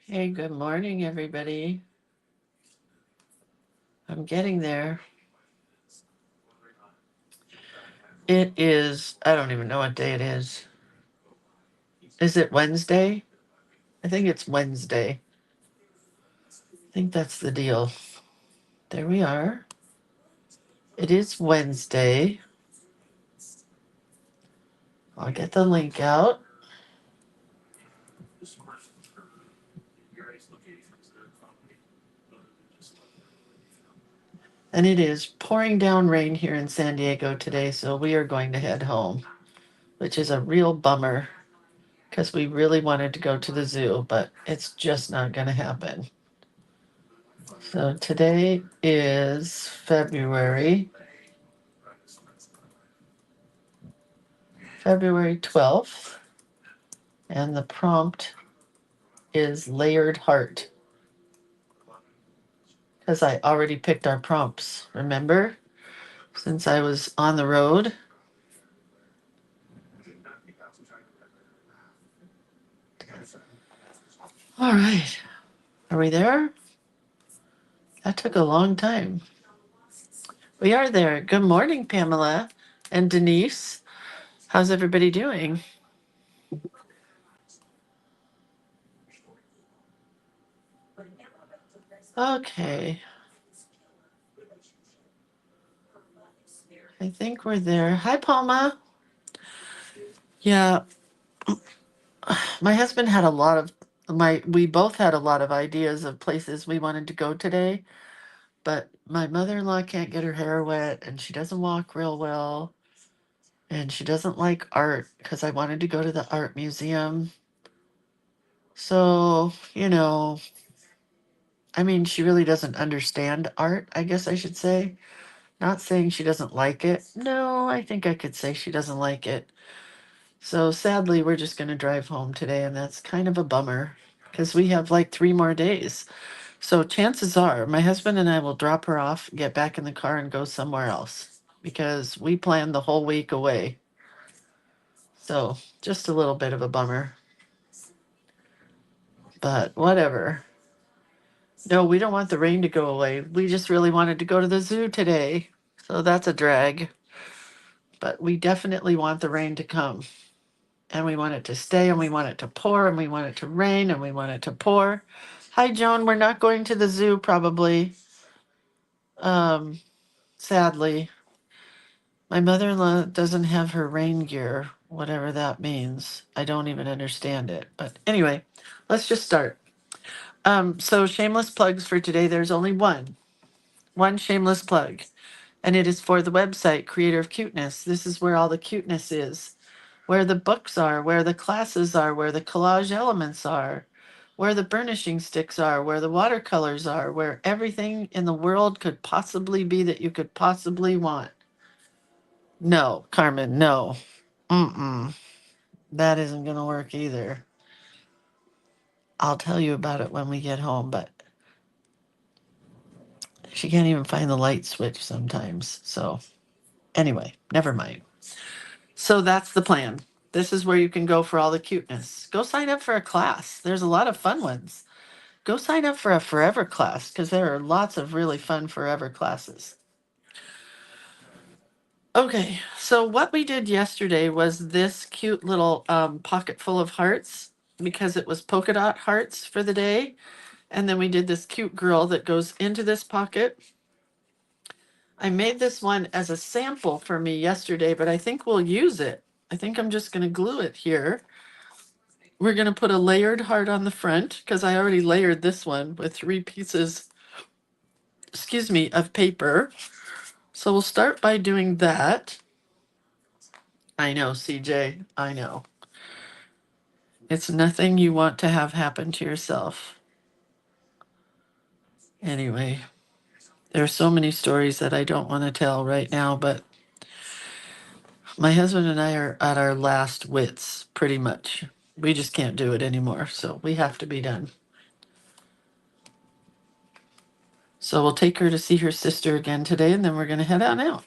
Hey, good morning, everybody. I'm getting there. It is, I don't even know what day it is. Is it Wednesday? I think it's Wednesday. I think that's the deal. There we are. It is Wednesday. I'll get the link out. And it is pouring down rain here in San Diego today, so we are going to head home, which is a real bummer because we really wanted to go to the zoo, but it's just not going to happen. So today is February 12th, and the prompt is layered heart because I already picked our prompts, remember? Since I was on the road. All right. Are we there? That took a long time. We are there. Good morning, Pamela and Denise. How's everybody doing? Okay. I think we're there. Hi, Palma. Yeah, my husband had a lot of we both had a lot of ideas of places we wanted to go today, but my mother-in-law can't get her hair wet and she doesn't walk real well and she doesn't like art because I wanted to go to the art museum. So, I mean, she really doesn't understand art, I guess I should say. Not saying she doesn't like it. No, I think I could say she doesn't like it. So sadly, we're just going to drive home today, and that's kind of a bummer because we have like 3 more days. So chances are my husband and I will drop her off, get back in the car, and go somewhere else because we planned the whole week away. So just a little bit of a bummer, but whatever. No, we don't want the rain to go away. We just really wanted to go to the zoo today. So that's a drag. But we definitely want the rain to come. And we want it to stay, and we want it to pour, and we want it to rain, and we want it to pour. Hi, Joan. We're not going to the zoo probably. Um, Sadly. My mother in law doesn't have her rain gear, whatever that means. I don't even understand it. But anyway, let's just start. So shameless plugs for today. There's only one shameless plug, and it is for the website Creator of Cuteness. This is where all the cuteness is, where the books are, where the classes are, where the collage elements are, where the burnishing sticks are, where the watercolors are, where everything in the world could possibly be that you could possibly want. No, Carmen, no. Mm-mm. That isn't going to work either. I'll tell you about it when we get home, but she can't even find the light switch sometimes. So, anyway, never mind. So, that's the plan. This is where you can go for all the cuteness. Go sign up for a class. There's a lot of fun ones. Go sign up for a forever class because there are lots of really fun forever classes. Okay, so what we did yesterday was this cute little pocket full of hearts because it was polka dot hearts for the day. And then we did this cute girl that goes into this pocket. I made this one as a sample for me yesterday, but I think we'll use it. I think I'm just going to glue it here. We're going to put a layered heart on the front because I already layered this one with 3 pieces, excuse me, of paper. So we'll start by doing that. I know, CJ, I know. It's nothing you want to have happen to yourself. Anyway, there are so many stories that I don't want to tell right now, but my husband and I are at our last wits, pretty much. We just can't do it anymore, so we have to be done. So we'll take her to see her sister again today, and then we're going to head on out.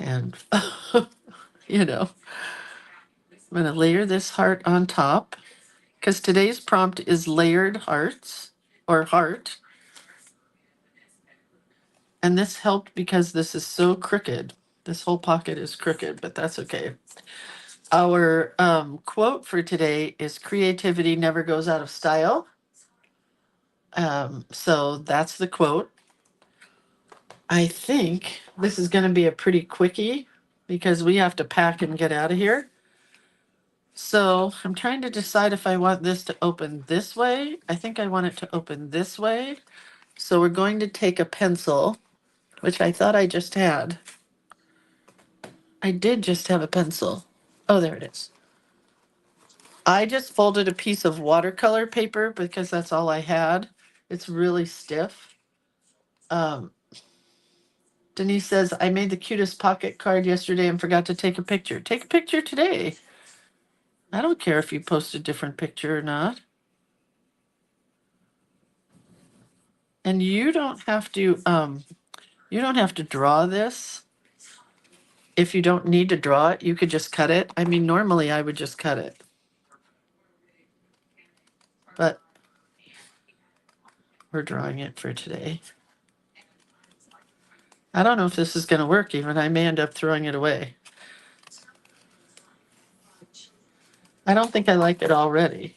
And, you know, I'm going to layer this heart on top because today's prompt is layered hearts or heart. And this helped because this is so crooked. This whole pocket is crooked, but that's okay. Our quote for today is creativity never goes out of style. So that's the quote. I think this is going to be a pretty quickie because we have to pack and get out of here. So I'm trying to decide if I want this to open this way. I think I want it to open this way. So we're going to take a pencil, which I thought I just had. I did just have a pencil. Oh, there it is. I just folded a piece of watercolor paper because that's all I had. It's really stiff. Um, Denise says, I made the cutest pocket card yesterday and forgot to take a picture. Take a picture today. I don't care if you post a different picture or not. And you don't have to draw this. If you don't need to draw it, you could just cut it. I mean, normally I would just cut it. But we're drawing it for today. I don't know if this is going to work even. I may end up throwing it away. I don't think I like it already.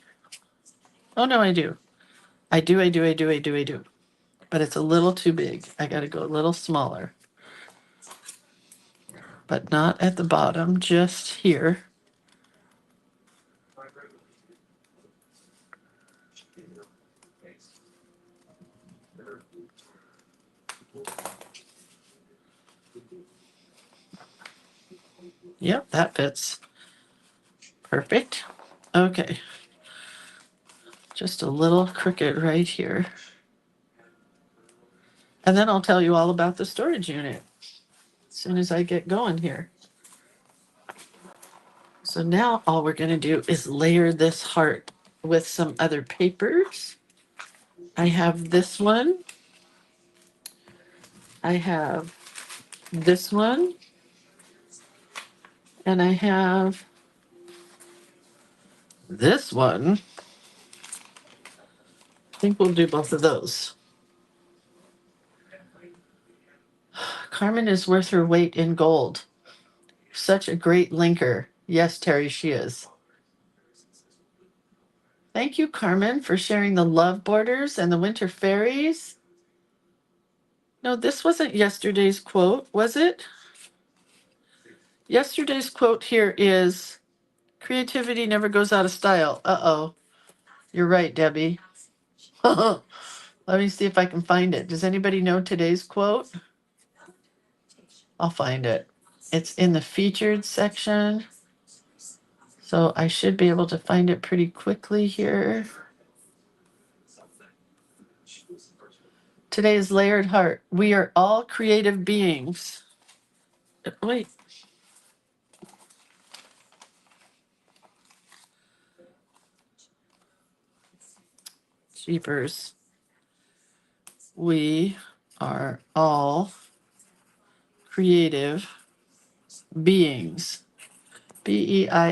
Oh, no, I do. I do. But it's a little too big. I got to go a little smaller. But not at the bottom, just here. Yep, that fits. Perfect. Okay. Just a little crooked right here. And then I'll tell you all about the storage unit as soon as I get going here. So now all we're going to do is layer this heart with some other papers. I have this one. I have this one. And I have this one. I think we'll do both of those. Carmen is worth her weight in gold. Such a great linker. Yes, Terry, she is. Thank you, Carmen, for sharing the love borders and the winter fairies. No, this wasn't yesterday's quote, was it? Yesterday's quote here is creativity never goes out of style. Uh-oh. You're right, Debbie. Let me see if I can find it. Does anybody know today's quote? I'll find it. It's in the featured section. So I should be able to find it pretty quickly here. Today's layered heart. We are all creative beings. Wait. Jeepers. We are all creative beings. Beings,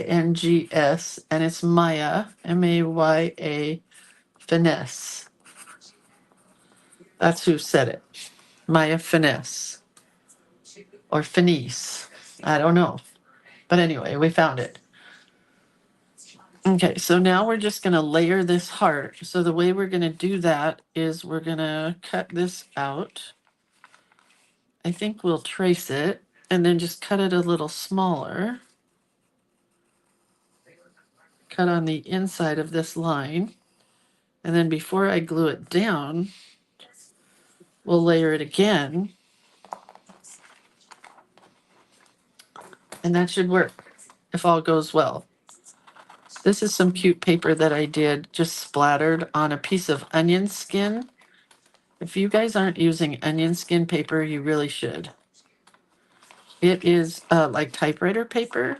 and it's Maya, Maya, finesse. That's who said it. Maya finesse. Or finesse. I don't know. But anyway, we found it. Okay, so now we're just going to layer this heart. So the way we're going to do that is we're going to cut this out. I think we'll trace it and then just cut it a little smaller. Cut on the inside of this line. And then before I glue it down, we'll layer it again. And that should work if all goes well. This is some cute paper that I did just splattered on a piece of onion skin. If you guys aren't using onion skin paper, you really should. It is like typewriter paper,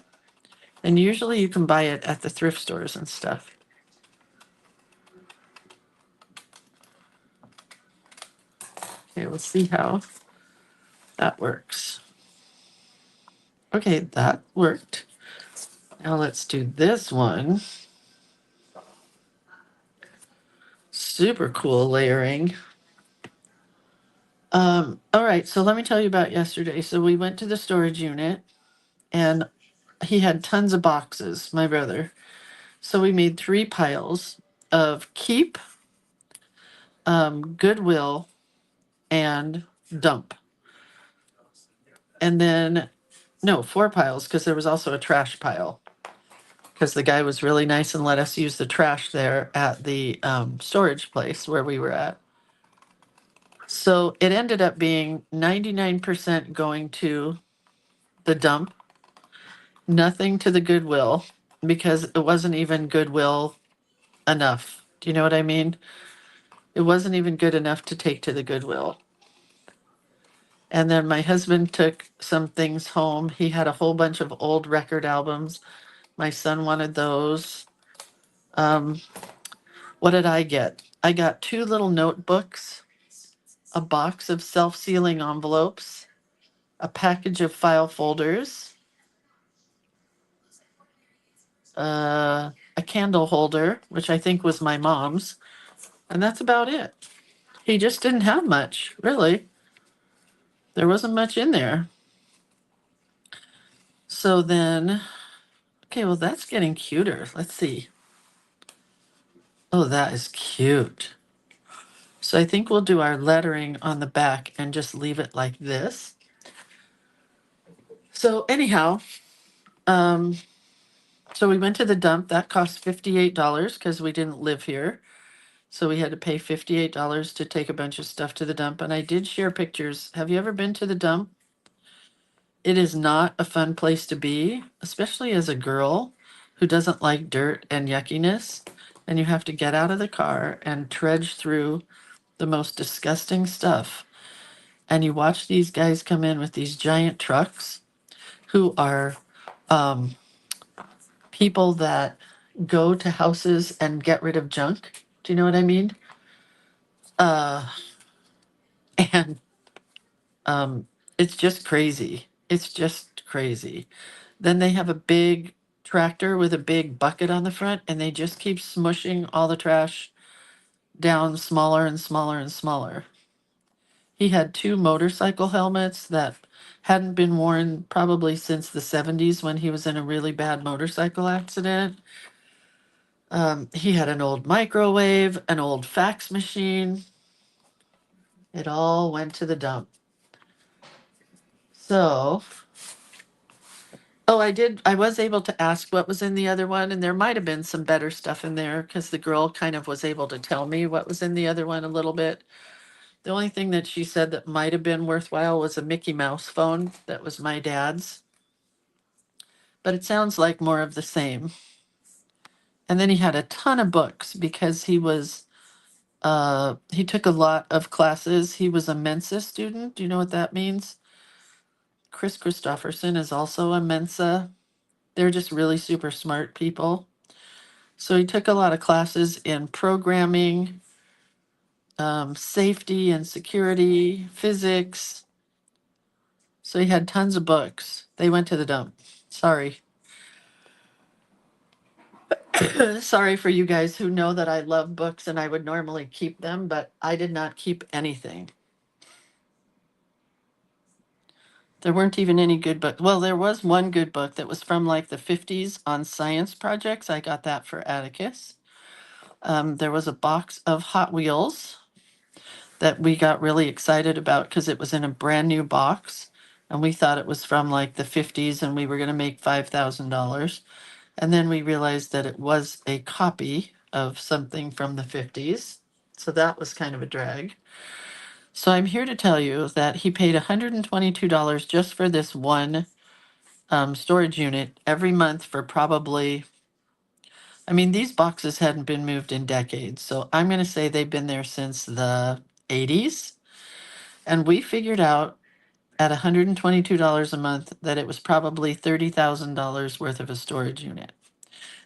and usually you can buy it at the thrift stores and stuff. Okay, we'll see how that works. Okay, that worked. Now let's do this one. Super cool layering. All right, so let me tell you about yesterday. So we went to the storage unit and he had tons of boxes, my brother. So we made 3 piles of keep, goodwill, and dump. And then, no, 4 piles because there was also a trash pile because the guy was really nice and let us use the trash there at the storage place where we were at. So it ended up being 99% going to the dump, nothing to the goodwill because it wasn't even goodwill enough. Do you know what I mean? It wasn't even good enough to take to the goodwill. And then my husband took some things home. He had a whole bunch of old record albums. My son wanted those. Um, what did I get? I got 2 little notebooks, a box of self sealing envelopes, a package of file folders, a candle holder, which I think was my mom's, and that's about it. He just didn't have much, really. There wasn't much in there. So then, okay, well, that's getting cuter. Let's see. Oh, that is cute. So I think we'll do our lettering on the back and just leave it like this. So anyhow, um, so we went to the dump. That cost $58 because we didn't live here. So we had to pay $58 to take a bunch of stuff to the dump. And I did share pictures. Have you ever been to the dump? It is not a fun place to be, especially as a girl who doesn't like dirt and yuckiness. And you have to get out of the car and trudge through the most disgusting stuff. And you watch these guys come in with these giant trucks who are um, people that go to houses and get rid of junk. Do you know what I mean? Uh, and it's just crazy. It's just crazy. Then they have a big tractor with a big bucket on the front, and they just keep smushing all the trash down smaller and smaller and smaller. He had 2 motorcycle helmets that hadn't been worn probably since the 70s when he was in a really bad motorcycle accident. He had an old microwave, an old fax machine. It all went to the dump. So, oh, I was able to ask what was in the other one, and there might have been some better stuff in there because the girl kind of was able to tell me what was in the other one a little bit. The only thing that she said that might have been worthwhile was a Mickey Mouse phone that was my dad's. But it sounds like more of the same. And then he had a ton of books because he took a lot of classes. He was a Mensa student. Do you know what that means? Chris Christopherson is also a Mensa. They're just really super smart people. So he took a lot of classes in programming, safety and security, physics. So he had tons of books. They went to the dump. Sorry. Sorry for you guys who know that I love books and I would normally keep them, but I did not keep anything. There weren't even any good books. Well, there was one good book that was from like the 50s on science projects. I got that for Atticus. There was a box of Hot Wheels that we got really excited about because it was in a brand new box. And we thought it was from like the 50s and we were going to make $5,000. And then we realized that it was a copy of something from the 50s. So that was kind of a drag. So I'm here to tell you that he paid $122 just for this one storage unit every month for probably, I mean, these boxes hadn't been moved in decades. So I'm going to say they've been there since the 80s. And we figured out at $122 a month that it was probably $30,000 worth of a storage unit.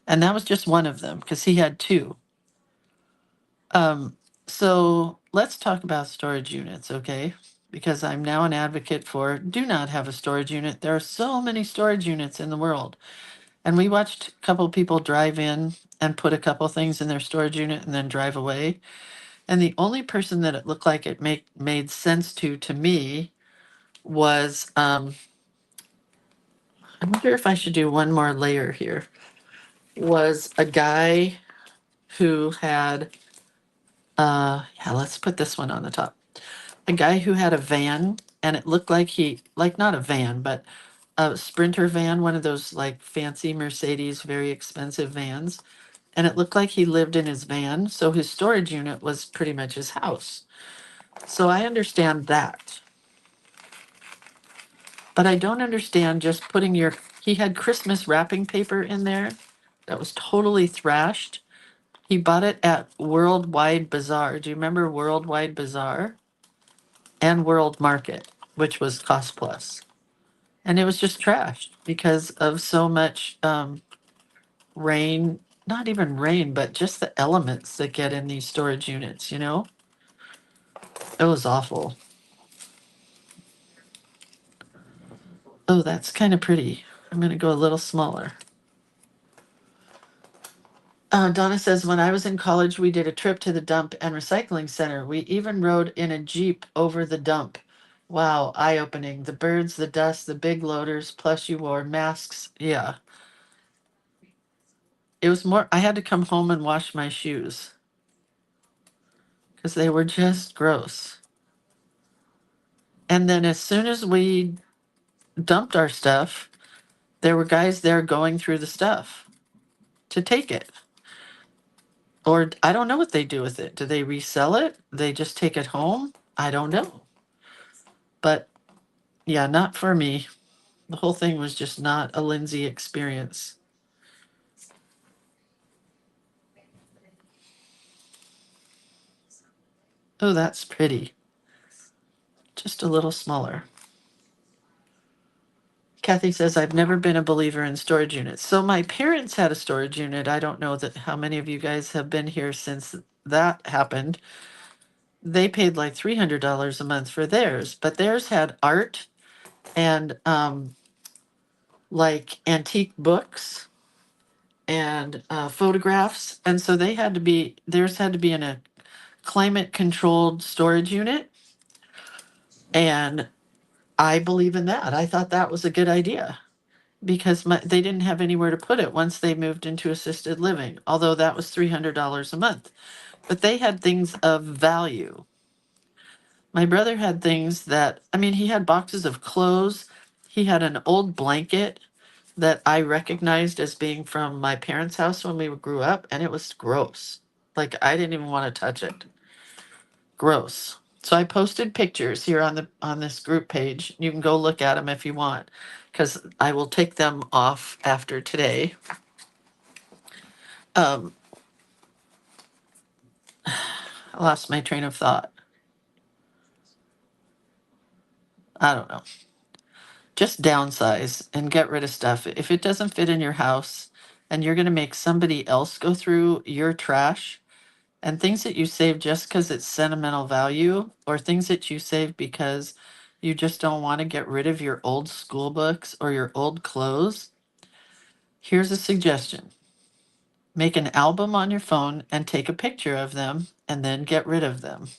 And that was just one of them because he had 2. Um, so let's talk about storage units, okay? Because I'm now an advocate for do not have a storage unit. There are so many storage units in the world. And we watched a couple people drive in and put a couple things in their storage unit and then drive away. And the only person that it looked like it made sense to me was I wonder if I should do one more layer here. Was a guy who had yeah, let's put this one on the top. A guy who had a van, and it looked like like not a van, but a Sprinter van, one of those like fancy Mercedes, very expensive vans. And it looked like he lived in his van, so his storage unit was pretty much his house. So I understand that. But I don't understand just putting he had Christmas wrapping paper in there that was totally thrashed. He bought it at Worldwide Bazaar. Do you remember Worldwide Bazaar? And World Market, which was Cost Plus. And it was just trashed because of so much rain, not even rain, but just the elements that get in these storage units, you know? It was awful. Oh, that's kind of pretty. I'm going to go a little smaller. Donna says, when I was in college, we did a trip to the dump and recycling center. We even rode in a Jeep over the dump. Wow, eye opening. The birds, the dust, the big loaders, plus you wore masks. Yeah. It was more, I had to come home and wash my shoes because they were just gross. And then as soon as we dumped our stuff, there were guys there going through the stuff to take it. Or I don't know what they do with it. Do they resell it? They just take it home? I don't know. But yeah, not for me. The whole thing was just not a Lindsay experience. Oh, that's pretty. Just a little smaller. Kathy says, I've never been a believer in storage units. So my parents had a storage unit. I don't know that how many of you guys have been here since that happened. They paid like $300 a month for theirs, but theirs had art and like antique books and photographs. And so theirs had to be in a climate controlled storage unit. And I believe in that. I thought that was a good idea because they didn't have anywhere to put it once they moved into assisted living, although that was $300 a month. But they had things of value. My brother had things that, I mean, he had boxes of clothes. He had an old blanket that I recognized as being from my parents' house when we grew up, and it was gross. Like I didn't even want to touch it. Gross. So I posted pictures here on this group page. You can go look at them if you want, because I will take them off after today. Um, I lost my train of thought. I don't know. Just downsize and get rid of stuff. If it doesn't fit in your house and you're going to make somebody else go through your trash and things that you save just because it's sentimental value or things that you save because you just don't want to get rid of your old school books or your old clothes, here's a suggestion. Make an album on your phone and take a picture of them and then get rid of them.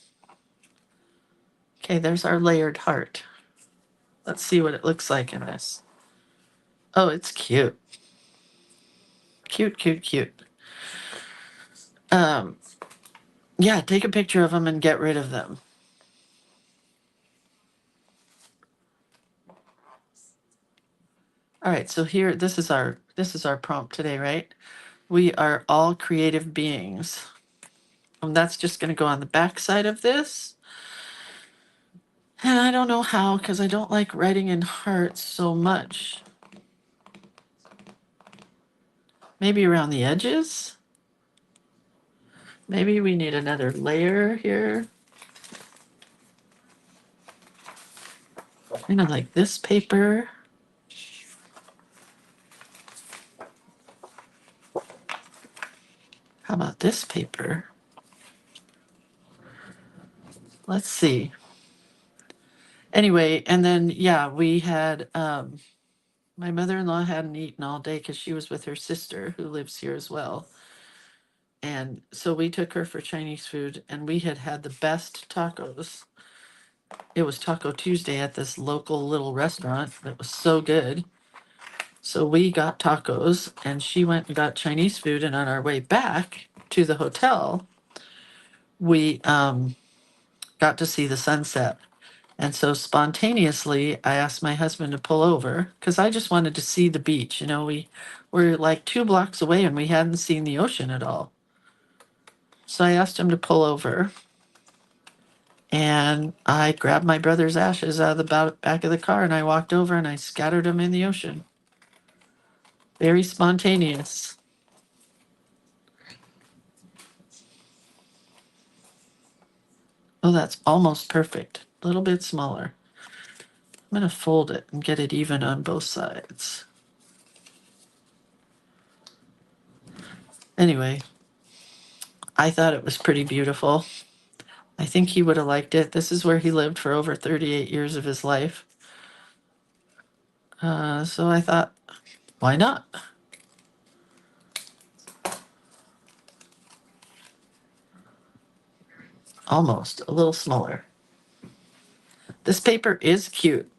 Okay, there's our layered heart. Let's see what it looks like in this. Oh, it's cute. Cute, cute, cute. Um, yeah, take a picture of them and get rid of them. All right, so here, this is our prompt today, right? We are all creative beings. And that's just going to go on the back side of this. And I don't know how, because I don't like writing in hearts so much. Maybe around the edges. Maybe we need another layer here. Kind of like this paper. How about this paper? Let's see. Anyway, and then, yeah, we had My mother-in-law hadn't eaten all day because she was with her sister who lives here as well. And so we took her for Chinese food, and we had had the best tacos. It was Taco Tuesday at this local little restaurant that was so good. So we got tacos, and she went and got Chinese food. And on our way back to the hotel, we got to see the sunset. And so spontaneously, I asked my husband to pull over because I just wanted to see the beach. You know, we were like 2 blocks away and we hadn't seen the ocean at all. So I asked him to pull over, and I grabbed my brother's ashes out of the back of the car and I walked over and I scattered them in the ocean. Very spontaneous. Oh, that's almost perfect. A little bit smaller. I'm going to fold it and get it even on both sides. Anyway, I thought it was pretty beautiful. I think he would have liked it. This is where he lived for over 38 years of his life. So I thought, why not? Almost a little smaller. This paper is cute.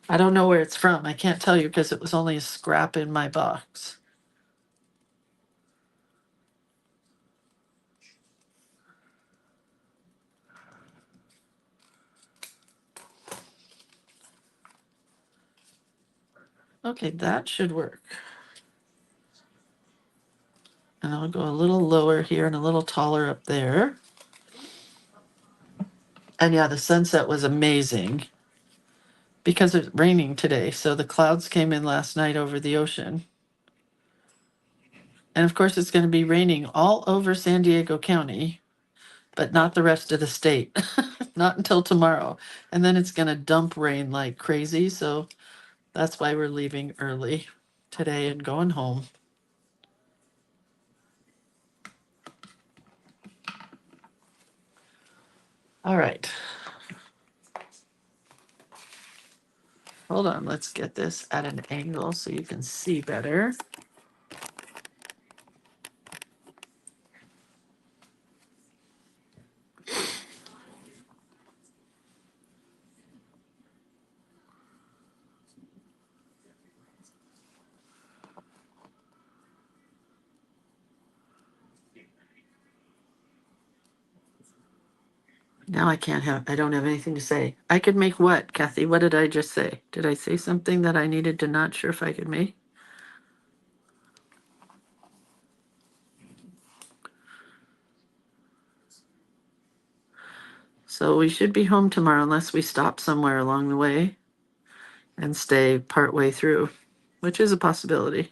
I don't know where it's from. I can't tell you because it was only a scrap in my box. Okay, that should work. And I'll go a little lower here and a little taller up there. And yeah, the sunset was amazing because it's raining today. So the clouds came in last night over the ocean. And of course, it's going to be raining all over San Diego County, but not the rest of the state. Not until tomorrow. And then it's going to dump rain like crazy. So that's why we're leaving early today and going home. All right. Hold on. Let's get this at an angle so you can see better. Now I don't have anything to say. I could make what, Kathy? What did I just say? Did I say something that I needed to not sure if I could make? So we should be home tomorrow unless we stop somewhere along the way and stay part way through, which is a possibility.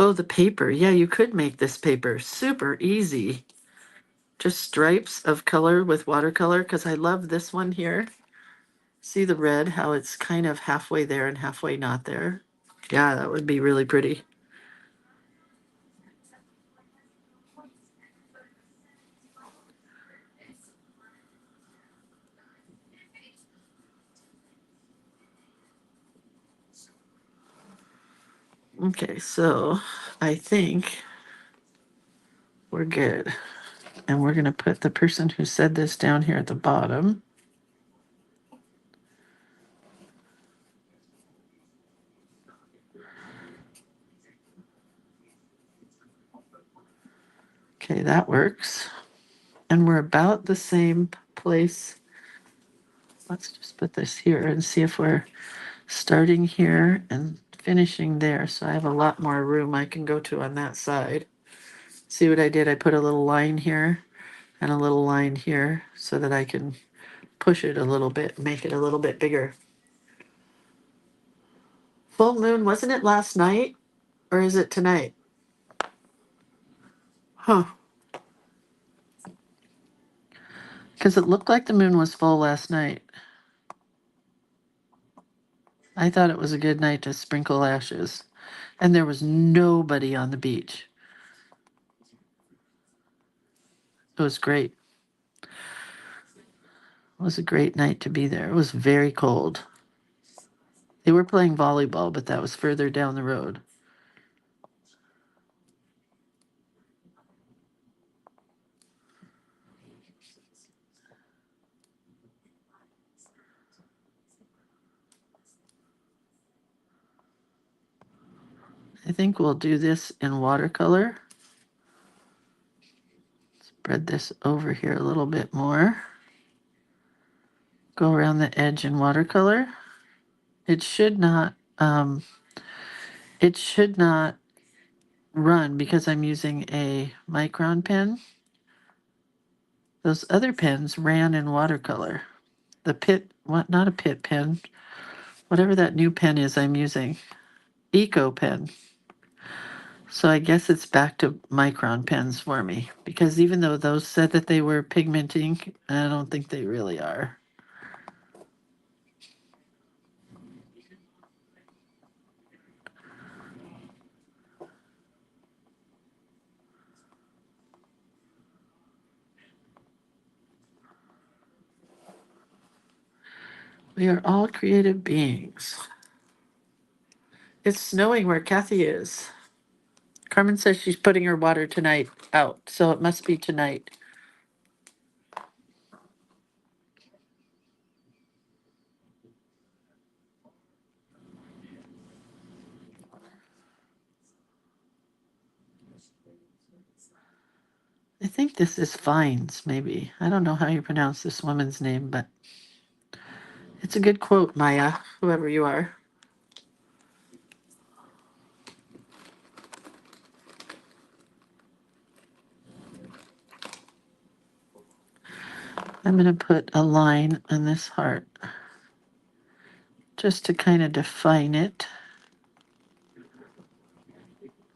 Oh, the paper. Yeah, you could make this paper super easy. Just stripes of color with watercolor because I love this one here. See the red, how it's kind of halfway there and halfway not there? Yeah, that would be really pretty. Okay, so I think we're good. And we're going to put the person who said this down here at the bottom. Okay, that works. And we're about the same place. Let's just put this here and see if we're starting here and finishing there. So I have a lot more room I can go to on that side. See what I did? I put a little line here and a little line here so that I can push it a little bit, make it a little bit bigger. Full moon, wasn't it last night or is it tonight? Huh. Because it looked like the moon was full last night. I thought it was a good night to sprinkle ashes. And there was nobody on the beach. It was great. was a great night to be there. It was very cold. They were playing volleyball, but that was further down the road. I think we'll do this in watercolor. Spread this over here a little bit more. Go around the edge in watercolor. It should not run because I'm using a micron pen. Those other pens ran in watercolor. The Pit, what, not a Pit pen, whatever that new pen is I'm using, Eco pen. So I guess it's back to micron pens for me because even though those said that they were pigmenting, I don't think they really are. We are all creative beings. It's snowing where Kathy is. Carmen says she's putting her water tonight out, so it must be tonight. I think this is Fines, maybe. I don't know how you pronounce this woman's name, but it's a good quote, Maya, whoever you are. I'm going to put a line on this heart just to kind of define it.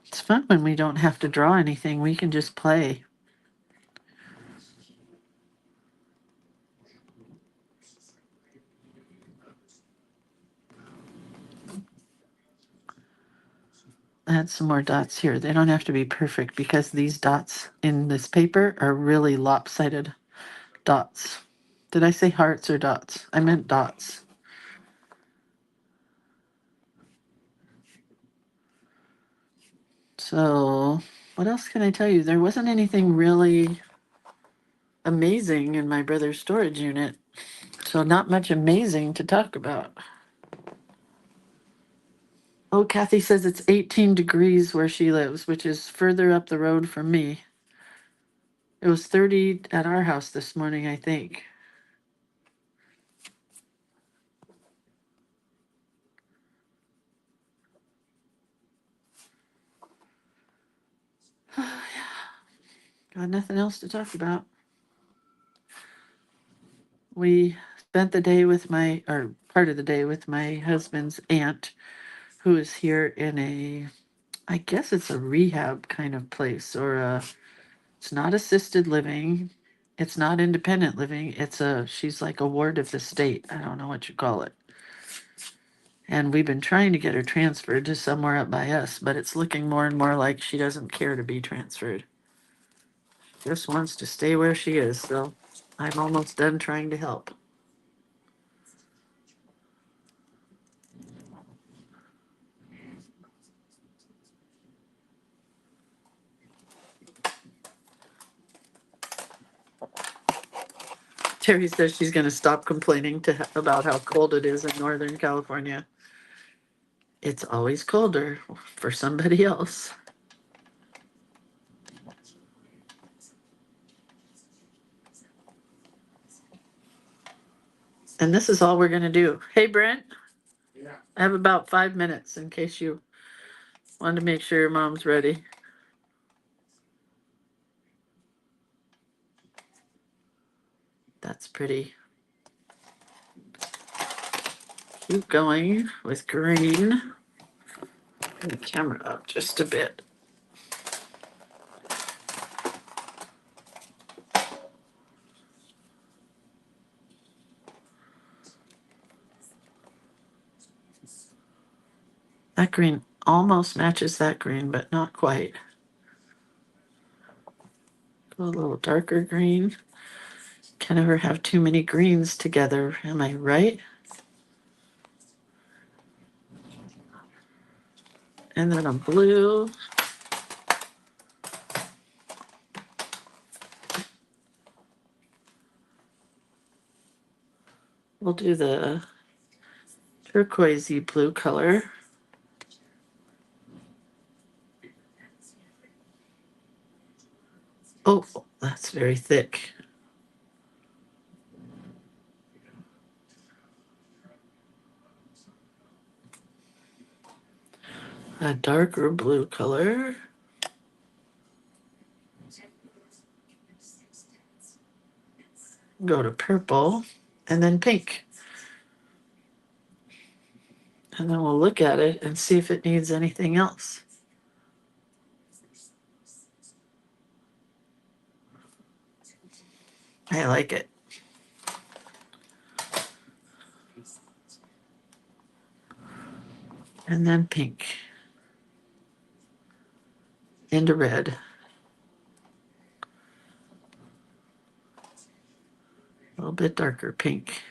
It's fun when we don't have to draw anything. We can just play. Add some more dots here. They don't have to be perfect because these dots in this paper are really lopsided dots. Did I say hearts or dots? I meant dots. So, what else can I tell you? There wasn't anything really amazing in my brother's storage unit. So, not much amazing to talk about. Oh, Kathy says it's 18 degrees where she lives, which is further up the road from me. It was 30 at our house this morning, I think. Got nothing else to talk about. We spent the day with or part of the day with my husband's aunt, who is here in I guess it's a rehab kind of place, it's not assisted living. It's not independent living. She's like a ward of the state. I don't know what you call it. And we've been trying to get her transferred to somewhere up by us, but it's looking more and more like she doesn't care to be transferred. Just wants to stay where she is, so I'm almost done trying to help. Terry says she's going to stop complaining about how cold it is in Northern California. It's always colder for somebody else. And this is all we're going to do. Hey, Brent. Yeah. I have about 5 minutes in case you wanted to make sure your mom's ready. That's pretty. Keep going with green. Turn the camera up just a bit. That green almost matches that green, but not quite. Go a little darker green. Can never have too many greens together, am I right? And then a blue. We'll do the turquoisey blue color. Oh, that's very thick. A darker blue color. Go to purple and then pink. And then we'll look at it and see if it needs anything else. I like it. And then pink. Into red. A little bit darker pink.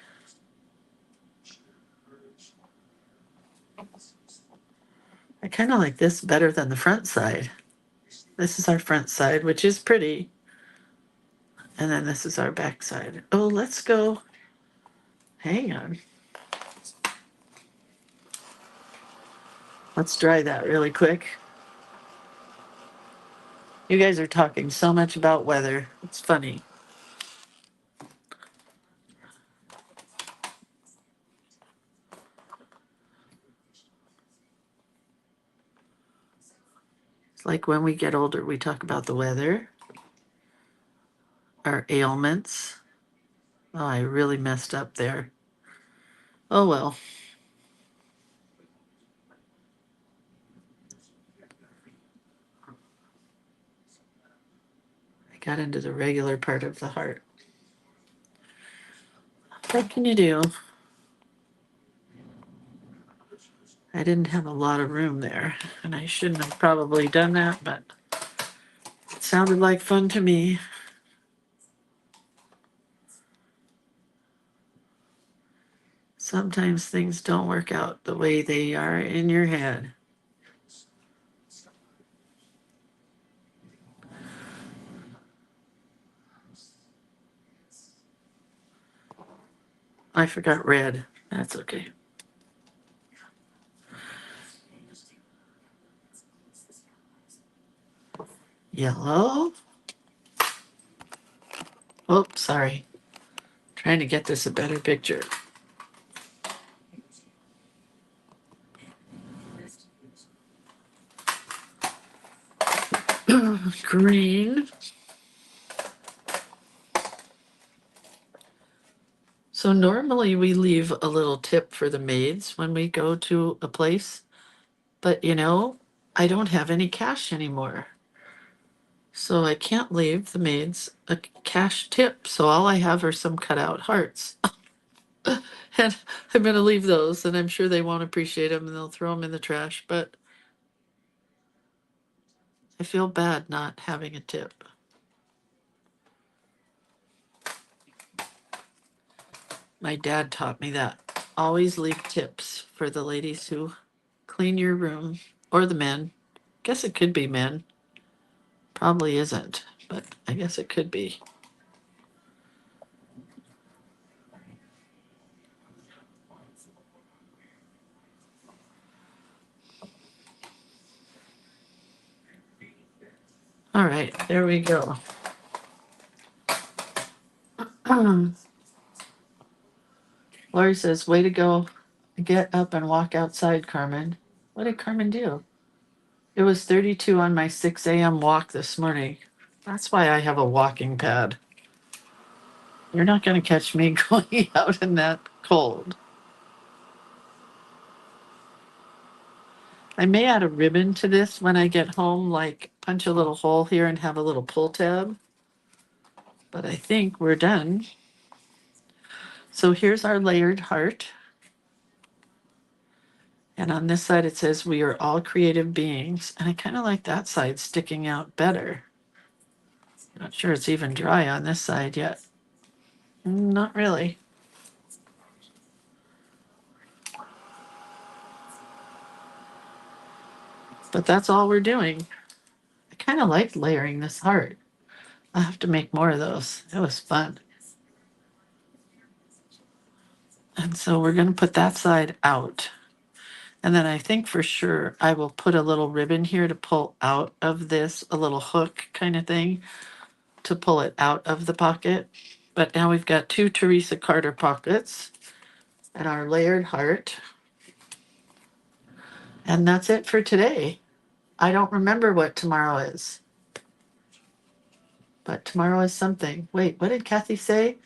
I kind of like this better than the front side. This is our front side, which is pretty. And then this is our back side. Oh, let's go. Hang on. Let's dry that really quick. You guys are talking so much about weather. It's funny. It's like when we get older, we talk about the weather, our ailments. Oh, I really messed up there. Oh, well. I got into the regular part of the heart. What can you do? I didn't have a lot of room there, and I shouldn't have probably done that, but it sounded like fun to me. Sometimes things don't work out the way they are in your head. I forgot red. That's okay. Yellow. Oh, sorry. Trying to get this a better picture. Green. So normally we leave a little tip for the maids when we go to a place, but I don't have any cash anymore. So I can't leave the maids a cash tip. So all I have are some cutout hearts. And I'm going to leave those, and I'm sure they won't appreciate them and they'll throw them in the trash, but I feel bad not having a tip. My dad taught me that. Always leave tips for the ladies who clean your room, or the men. Guess it could be men. Probably isn't, but I guess it could be. All right, there we go. Lori says, way to go. Get up and walk outside, Carmen. What did Carmen do? It was 32 on my 6 a.m. walk this morning. That's why I have a walking pad. You're not going to catch me going out in that cold. I may add a ribbon to this when I get home, like punch a little hole here and have a little pull tab. But I think we're done. So here's our layered heart. And on this side it says we are all creative beings. And I kind of like that side sticking out better. Not sure it's even dry on this side yet. Not really. But that's all we're doing. I kind of like layering this heart. I have to make more of those. It was fun. And so we're going to put that side out. And then I think for sure I will put a little ribbon here to pull out of this, a little hook kind of thing to pull it out of the pocket. But now we've got 2 Teresa Carter pockets and our layered heart. And that's it for today. I don't remember what tomorrow is, but tomorrow is something. Wait, what did Kathy say?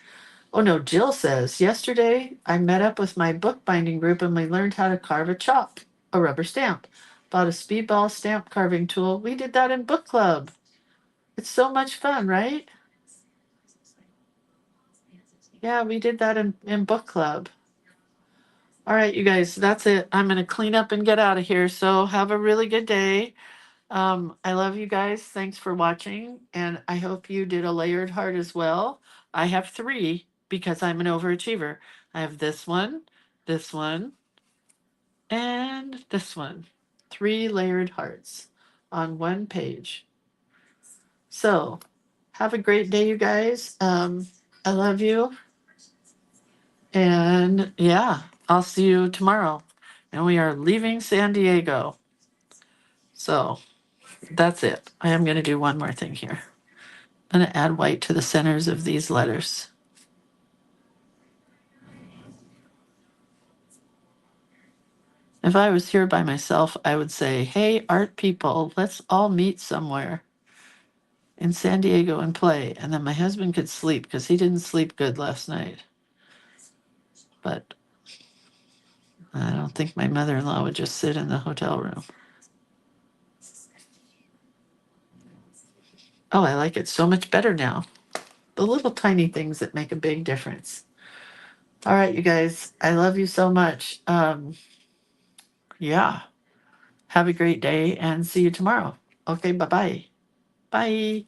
Oh no, Jill says, yesterday I met up with my bookbinding group and we learned how to carve a chop, a rubber stamp. Bought a speedball stamp carving tool. We did that in book club. It's so much fun, right? Yeah, we did that in book club. All right, you guys, that's it. I'm going to clean up and get out of here. So have a really good day. I love you guys. Thanks for watching. And I hope you did a layered heart as well. I have 3 because I'm an overachiever. I have this one, and this one. 3 layered hearts on one page. So have a great day, you guys. I love you. And yeah, I'll see you tomorrow. And we are leaving San Diego. So that's it. I am going to do one more thing here. I'm going to add white to the centers of these letters. If I was here by myself, I would say, hey, art people, let's all meet somewhere in San Diego and play. And then my husband could sleep because he didn't sleep good last night. But I don't think my mother-in-law would just sit in the hotel room. Oh, I like it so much better now. The little tiny things that make a big difference. All right, you guys, I love you so much. Yeah, have a great day and see you tomorrow. Okay, bye-bye. Bye.